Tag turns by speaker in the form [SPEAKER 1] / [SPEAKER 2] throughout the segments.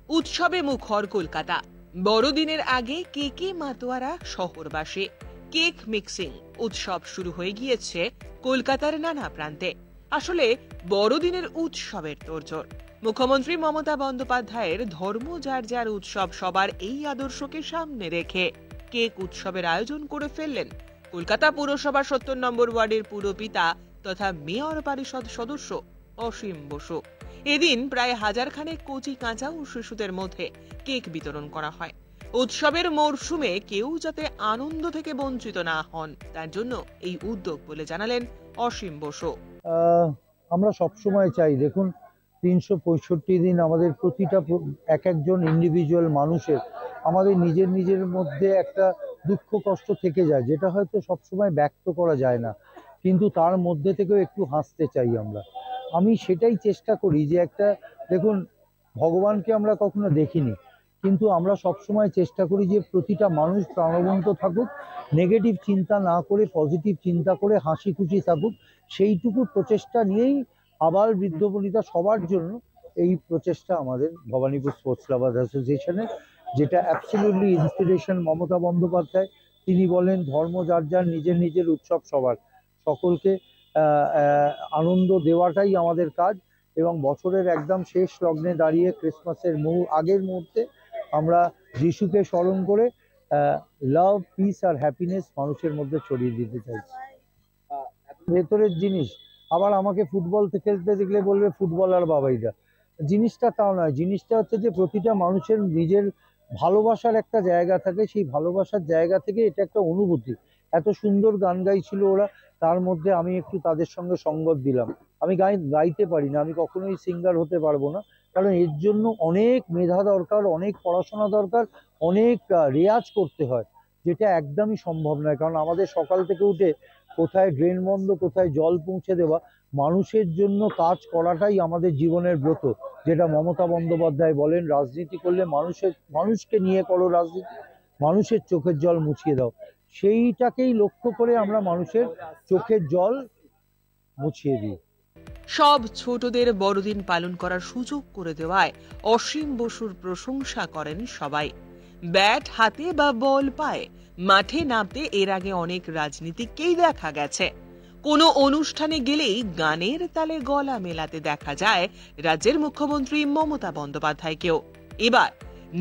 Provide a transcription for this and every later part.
[SPEAKER 1] উৎসবে মুখর কলকাতা। বড়দিনের আগে কেকে মাতোয়ারা শহরবাসী। কেক মিক্সিং উৎসব শুরু হয়ে গিয়েছে কলকাতার নানা প্রান্তে। আসলে বড়দিনের উৎসবের তোড়জোড়। মুখ্যমন্ত্রী মমতা বন্দ্যোপাধ্যায়ের ধর্ম যার যার উৎসব সবার এই আদর্শকে সামনে রেখে কেক উৎসবের আয়োজন করে ফেললেন কলকাতা পুরসভার ৭০ নম্বর ওয়ার্ডের পুরপিতা তথা মেয়র পরিষদ সদস্য অসীম বসু। এদিন প্রায় হাজারখানেক কচি কাঁচা ও শিশুদের মধ্যে কেক বিতরণ করা হয়। উৎসবের মরশুমে কেউ যাতে আনন্দ থেকে বঞ্চিত না হন তার জন্য এই উদ্যোগ বলে জানালেন অসীম বসু।
[SPEAKER 2] আমরা সবসময় চাই, দেখুন ৩৬৫ দিন আমাদের প্রতিটা এক একজন ইন্ডিভিজুয়াল মানুষের আমাদের নিজের নিজের মধ্যে একটা দুঃখ কষ্ট থেকে যায়, যেটা হয়তো সবসময় ব্যক্ত করা যায় না, কিন্তু তার মধ্যে থেকেও একটু হাসতে চাই আমরা। আমি সেটাই চেষ্টা করি যে একটা, দেখুন ভগবানকে আমরা কখনো দেখিনি, কিন্তু আমরা সবসময় চেষ্টা করি যে প্রতিটা মানুষ প্রাণবন্ত থাকুক, নেগেটিভ চিন্তা না করে পজিটিভ চিন্তা করে হাসি খুশি থাকুক, সেইটুকু প্রচেষ্টা নিয়েই আবার বৃদ্ধ বনিতা সবার জন্য এই প্রচেষ্টা আমাদের ভবানীপুর স্পোর্টস লাভার্স অ্যাসোসিয়েশনের, যেটা অ্যাবসলিউটলি ইন্সপিরেশন মমতা বন্দ্যোপাধ্যায়। তিনি বলেন ধর্ম যার যার, নিজের নিজের উৎসব সবার, সকলকে আনন্দ দেওয়াটাই আমাদের কাজ। এবং বছরের একদম শেষ লগ্নে দাঁড়িয়ে ক্রিসমাসের আগের মুহূর্তে আমরা যিশুকে স্মরণ করে লাভ, পিস আর হ্যাপিনেস মানুষের মধ্যে ছড়িয়ে দিতে চাইছি। ভেতরের জিনিস, আবার আমাকে ফুটবল খেলতে দেখলে বলবে ফুটবলার বাবাইদা, জিনিসটা তাও নয়। জিনিসটা হচ্ছে যে প্রতিটা মানুষের নিজের ভালোবাসার একটা জায়গা থাকে, সেই ভালোবাসার জায়গা থেকে এটা একটা অনুভূতি। এত সুন্দর গান গাইছিল ওরা, তার মধ্যে আমি একটু তাদের সঙ্গে সঙ্গত দিলাম। আমি গাইতে পারি না, আমি কখনোই সিঙ্গার হতে পারবো না, কারণ এর জন্য অনেক মেধা দরকার, অনেক পড়াশোনা দরকার, অনেক রেয়াজ করতে হয়, যেটা একদমই সম্ভব নয়। কারণ আমাদের সকাল থেকে উঠে কোথায় ড্রেন বন্ধ, কোথায় জল পৌঁছে দেওয়া, মানুষের জন্য কাজ করাটাই আমাদের জীবনের ব্রত। যেটা মমতা বন্দ্যোপাধ্যায় বলেন, রাজনীতি করলে মানুষকে নিয়ে করো রাজনীতি, মানুষের চোখের জল মুছিয়ে দাও। সেইটাকেই লক্ষ্য করে আমরা মানুষের চোখের জল মুছিয়ে দিই।
[SPEAKER 1] সব ছোটদের বড়দিন পালন করার সুযোগ করে দেওয়ায় অসীম বসুর প্রশংসা করেন সবাই। ব্যাট হাতে বা বল পায়ে মাঠে নামতে এর আগে অনেক রাজনীতিককেই দেখা গেছে। কোনো অনুষ্ঠানে গেলেই গানের তালে গলা মেলাতে দেখা যায় রাজ্যের মুখ্যমন্ত্রী মমতা বন্দ্যোপাধ্যায়কেও। এবার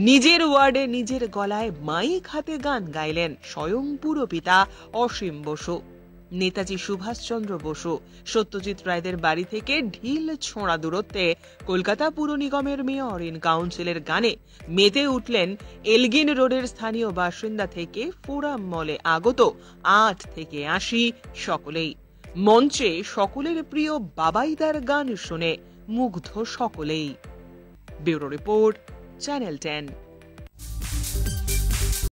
[SPEAKER 1] নিজের ওয়ার্ডে নিজের গলায় মাইক হাতে গান গাইলেন স্বয়ং পুরপিতা অসীম বসু। নেতাজি সুভাষচন্দ্র বসু, সত্যজিৎ রায়দের বাড়ি থেকে ঢিল ছোঁড়া দূরত্বে কলকাতা পুর নিগমের মেয়র ইন কাউন্সিলের গানে মেতে উঠলেন এলগিন রোডের স্থানীয় বাসিন্দা থেকে ফোরাম মলে আগত ৮ থেকে ৮০ সকলেই। মঞ্চে সকলের প্রিয় বাবাইদার গান শুনে মুগ্ধ সকলেই। Bureau report, channel 10।